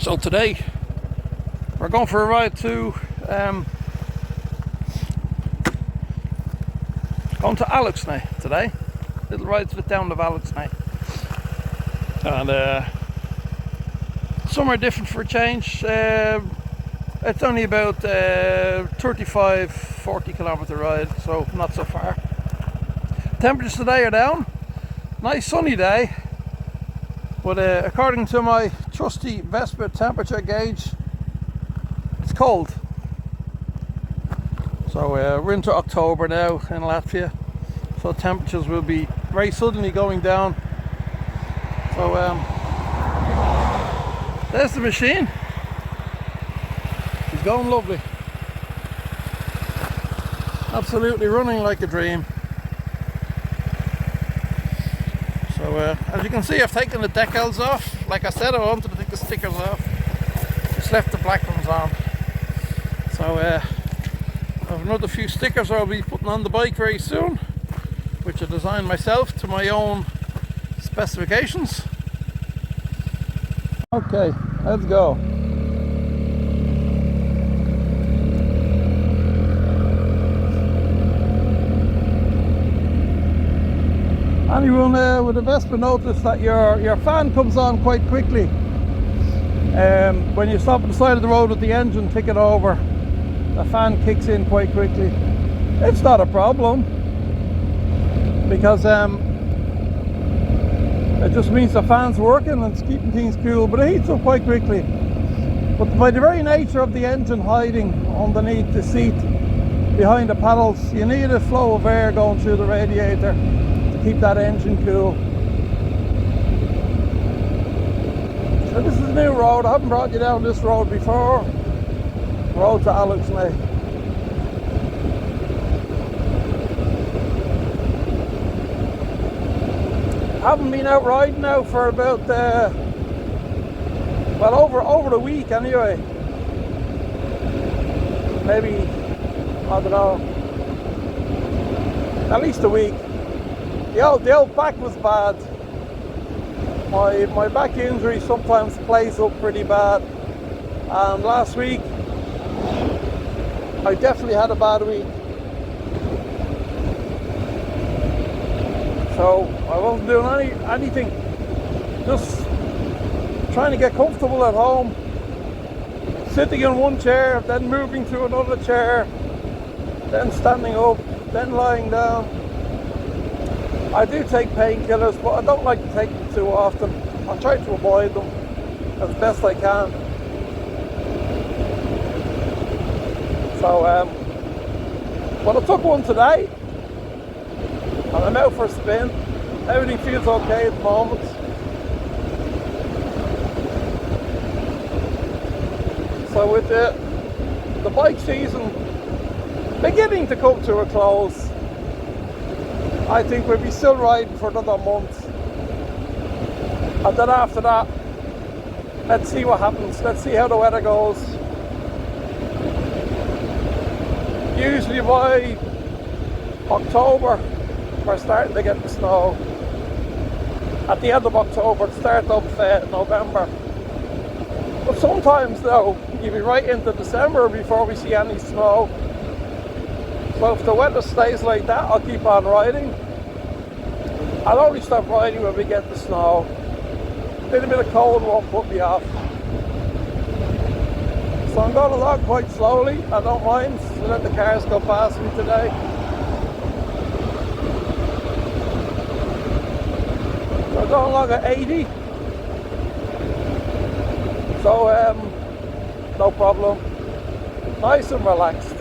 So today we're going for a ride to going to Alūksne today. Little ride to the town of Alūksne, and somewhere different for a change. It's only about 35-40 kilometer ride, so not so far. Temperatures today are down. Nice sunny day, but according to my trusty Vespa temperature gauge, it's cold. So we're into October now in Latvia, so temperatures will be very suddenly going down. So there's the machine. She's going lovely. Absolutely running like a dream. So as you can see, I've taken the decals off. Like I said, I wanted to take the stickers off. Just left the black ones on. So I have another few stickers I'll be putting on the bike very soon, which I designed myself to my own specifications. Okay, let's go. Anyone with a Vespa notice that your fan comes on quite quickly when you stop at the side of the road with the engine ticking over. The fan kicks in quite quickly. It's not a problem because it just means the fan's working and it's keeping things cool, but it heats up quite quickly. But by the very nature of the engine hiding underneath the seat behind the paddles, you need a flow of air going through the radiator to keep that engine cool. So this is a new road. I haven't brought you down this road before. Road to Alūksne. I haven't been out riding now for about well over a week anyway. Maybe, I don't know, at least a week. The old back was bad. My back injury sometimes plays up pretty bad, and last week I definitely had a bad week. So I wasn't doing anything, just trying to get comfortable at home, sitting in one chair, then moving to another chair, then standing up, then lying down. I do take painkillers, but I don't like to take them too often. I try to avoid them as best I can. So well, I took one today and I'm out for a spin. Everything feels okay at the moment. So with the bike season beginning to come to a close, I think we'll be still riding for another month. And then after that, let's see what happens. Let's see how the weather goes. Usually by October, we're starting to get the snow. At the end of October, start of November. But sometimes though, you'll be right into December before we see any snow. So if the weather stays like that, I'll keep on riding. I'll only stop riding when we get the snow. A little bit of cold won't put me off. So I'm going along quite slowly. I don't mind to let the cars go past me today. So I'm going along at 80. So no problem. Nice and relaxed.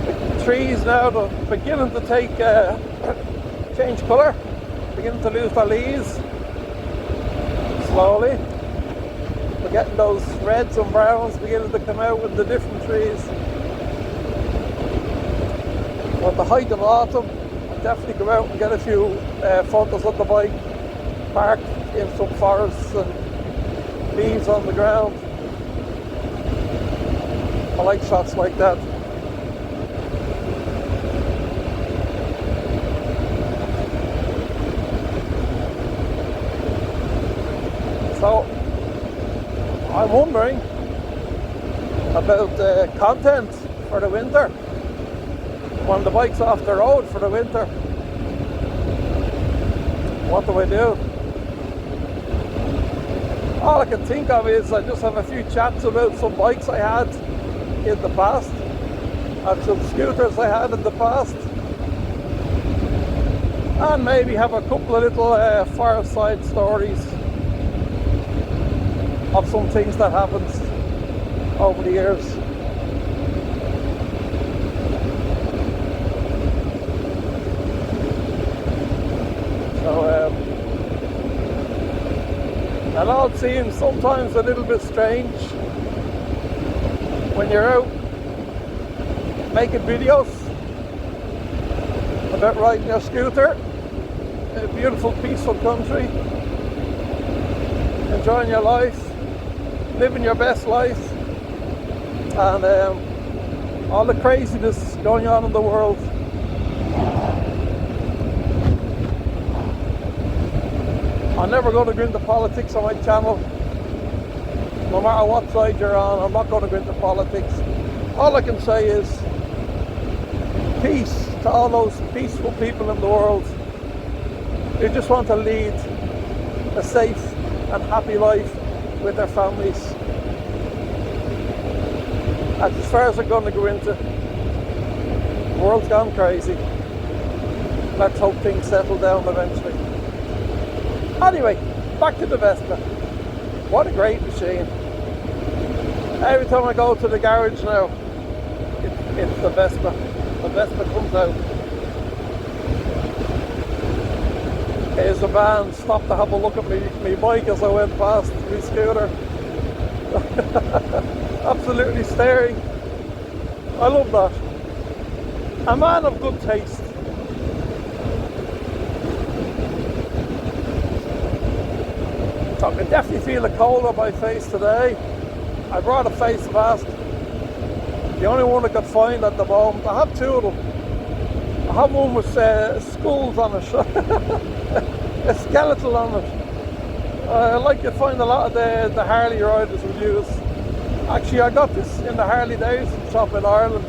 The trees now are beginning to take change colour, beginning to lose their leaves slowly. We're getting those reds and browns beginning to come out with the different trees. At the height of autumn, I'll definitely go out and get a few photos of the bike parked in some forests and leaves on the ground. I like shots like that. So I'm wondering about the content for the winter when the bike's off the road for the winter. What do I do? All I can think of is I just have a few chats about some bikes I had in the past and some scooters I had in the past, and maybe have a couple of little fireside stories of some things that happened over the years. So it all seems sometimes a little bit strange when you're out making videos about riding your scooter in a beautiful, peaceful country, enjoying your life, living your best life, and all the craziness going on in the world. I'm never going to go into politics on my channel. No matter what side you're on, I'm not going to go into politics. All I can say is peace to all those peaceful people in the world who just want to lead a safe and happy life with their families. That's as far as I'm going to go into. The world's gone crazy. Let's hope things settle down eventually. Anyway, back to the Vespa. What a great machine. Every time I go to the garage now, it's the Vespa. The Vespa comes out. Here's the man stopped to have a look at me bike as I went past, my scooter. Absolutely staring. I love that. A man of good taste. I can definitely feel the cold on my face today. I brought a face mask. The only one I could find at the moment. I have two of them. I have one with skulls on it. A skeleton on it. Like you'd find a lot of the Harley riders would use. Actually, I got this in the Harley Davidson shop in Ireland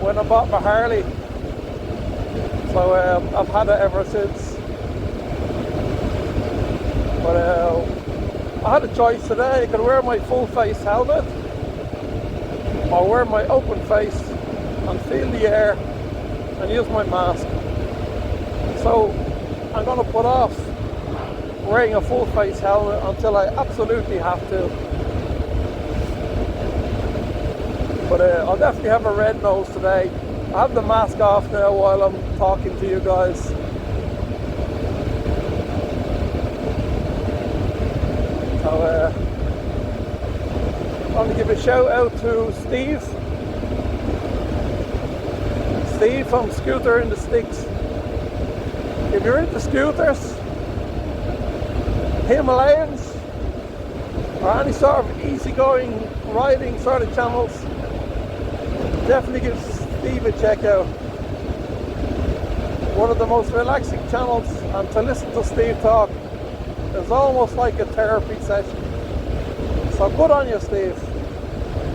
when I bought my Harley. So I've had it ever since. But I had a choice today. I could wear my full face helmet or wear my open face and feel the air and use my mask. So I'm going to put off wearing a full face helmet until I absolutely have to. But I'll definitely have a red nose today. I have the mask off now while I'm talking to you guys. So I want to give a shout out to Steve from Scooter in the Sticks. If you're into scooters, Himalayans, or any sort of easygoing riding sort of channels, definitely give Steve a check out. One of the most relaxing channels, and to listen to Steve talk is almost like a therapy session. So good on you, Steve.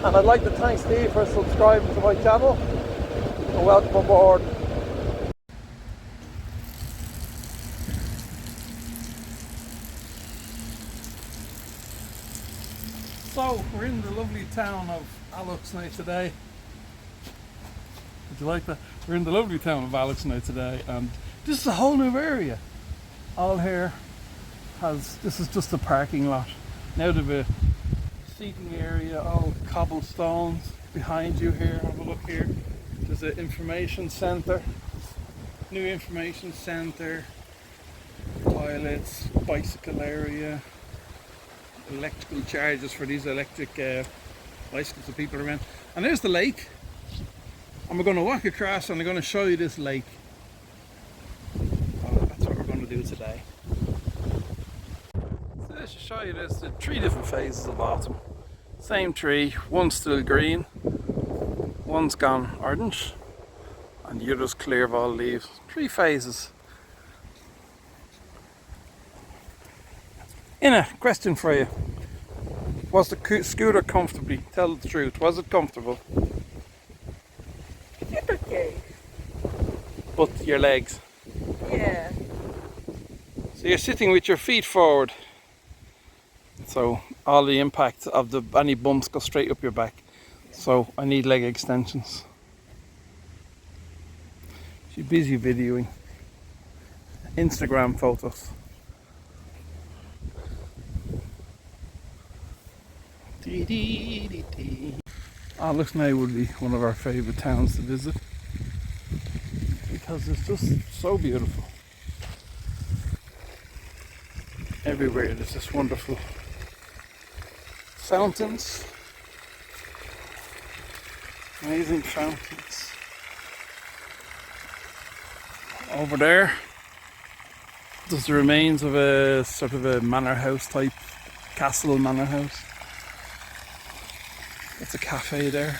And I'd like to thank Steve for subscribing to my channel, and welcome aboard. So we're in the lovely town of Alūksne today. Did you like that? We're in the lovely town of Alūksne today, and this is a whole new area. All here this is just a parking lot. Now there's a seating area, all cobblestones behind you here. Have a look here. There's an information centre, new information centre, toilets, bicycle area, electrical charges for these electric bicycles that people around. And there's the lake. And we're going to walk across and I'm going to show you this lake. That's what we're going to do today. So let's just show you this, the three different phases of autumn. Same tree, one's still green, one's gone orange, and the other's clear of all leaves. Three phases. Ina, question for you. Was the scooter comfortably? Tell the truth. Was it comfortable? It's okay. But your legs. Yeah. So you're sitting with your feet forward. So all the impact of any bumps go straight up your back. So I need leg extensions. She's busy videoing. Instagram photos. Alūksne would be one of our favourite towns to visit because it's just so beautiful. Everywhere there's this wonderful fountains, amazing fountains. Over there there's the remains of a sort of a manor house type, castle manor house. That's a cafe there.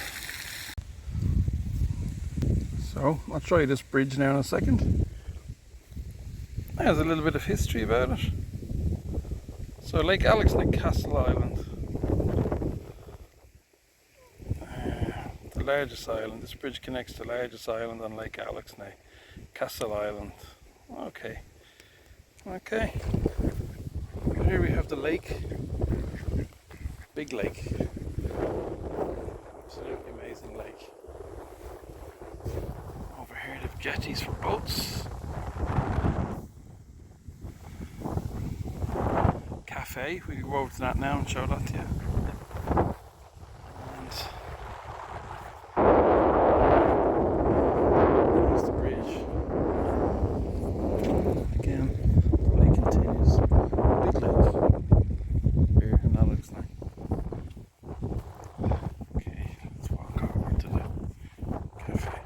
So I'll show you this bridge now in a second. There's a little bit of history about it. So Lake Alūksne Castle Island, the largest island. This bridge connects the largest island on Lake Alūksne, Castle Island. Okay. Here we have the lake, big lake. Absolutely amazing lake. Over here they have jetties for boats. Cafe, we can go over to that now and show that to you. And there's the bridge. Again, the lake continues. Big lake here in Alūksne. Okay, let's walk over to the cafe.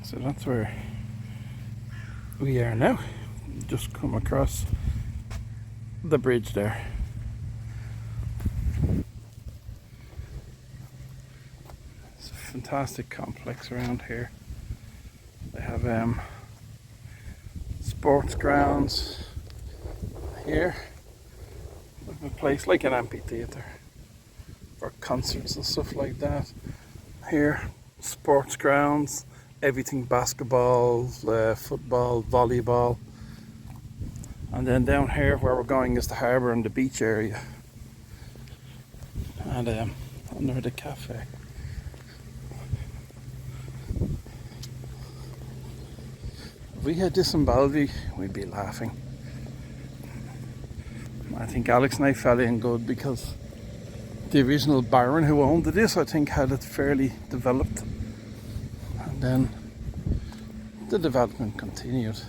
So that's where we are now. Just come across the bridge there. It's a fantastic complex around here. They have sports grounds here. A place like an amphitheatre for concerts and stuff like that. Here, sports grounds. Everything basketball, football, volleyball. And then down here where we're going is the harbour and the beach area. And under the cafe. If we had this in Balvi, we'd be laughing. I think Alūksne fell in good because the original baron who owned this, I think, had it fairly developed. And then the development continued.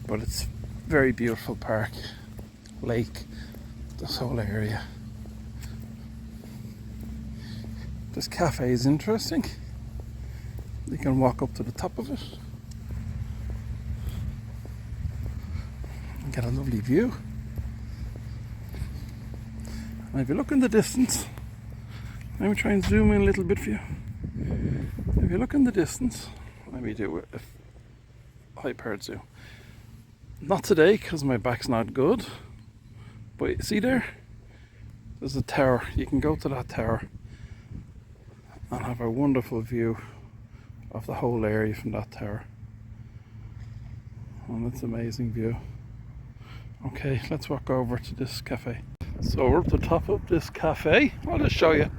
But it's a very beautiful park, lake, this whole area. This cafe is interesting. You can walk up to the top of it and get a lovely view. And if you look in the distance, let me try and zoom in a little bit for you. If you look in the distance, let me do a hyper zoom. Not today because my back's not good, but see there? There's a tower. You can go to that tower and have a wonderful view of the whole area from that tower. And it's an amazing view. Okay, let's walk over to this cafe. So we're up the top of this cafe. I'll just show you.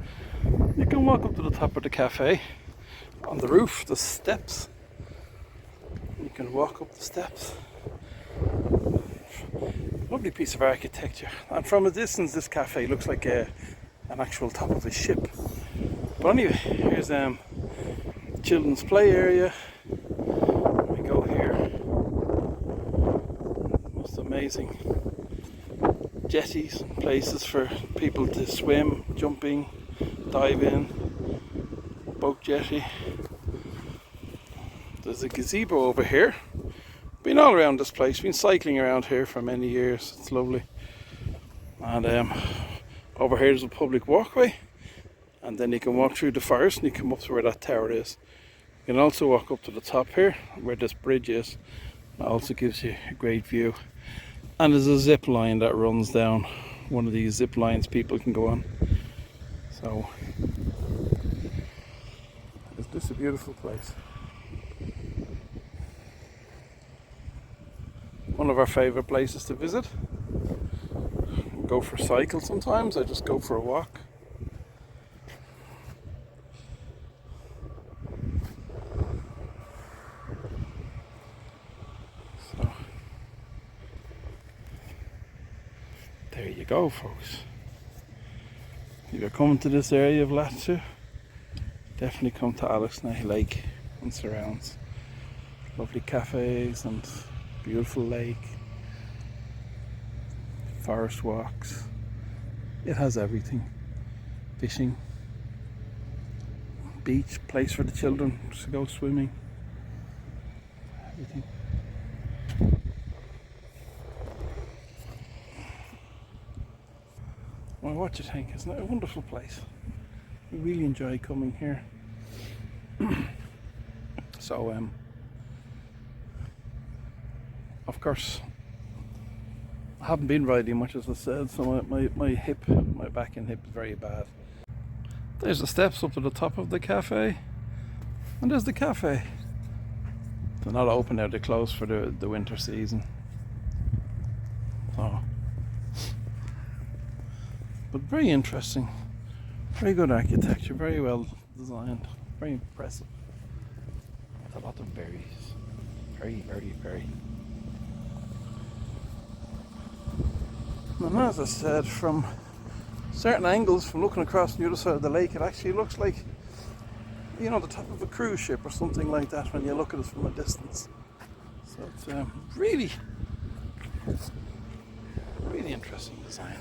You can walk up to the top of the cafe. On the roof, the steps. You can walk up the steps. Lovely piece of architecture. And from a distance, this cafe looks like an actual top of a ship. But anyway, here's children's play area. We go here. Most amazing jetties and places for people to swim, jumping, dive in. Boat jetty. There's a gazebo over here, Been all around this place, been cycling around here for many years. It's lovely. And over here is a public walkway, and then you can walk through the forest and you come up to where that tower is. You can also walk up to the top here where this bridge is. That also gives you a great view. And there's a zip line that runs down, one of these zip lines people can go on. So is this a beautiful place? One of our favourite places to visit. Go for a cycle sometimes, I just go for a walk. So there you go, folks. If you're coming to this area of Latvia, definitely come to Alūksne Lake and surrounds. Lovely cafes and beautiful lake, forest walks. It has everything. Fishing, beach, place for the children to go swimming, everything. Well, what do you think? Isn't it a wonderful place? We really enjoy coming here. So of course, I haven't been riding much, as I said, so my back and hip is very bad. There's the steps up to the top of the cafe, and there's the cafe. They're not open now, they're closed for the winter season. So, but very interesting, very good architecture, very well designed, very impressive. With a lot of berries, very. And as I said, from certain angles, from looking across the other side of the lake, it actually looks like, you know, the top of a cruise ship or something like that when you look at it from a distance. So it's really interesting design.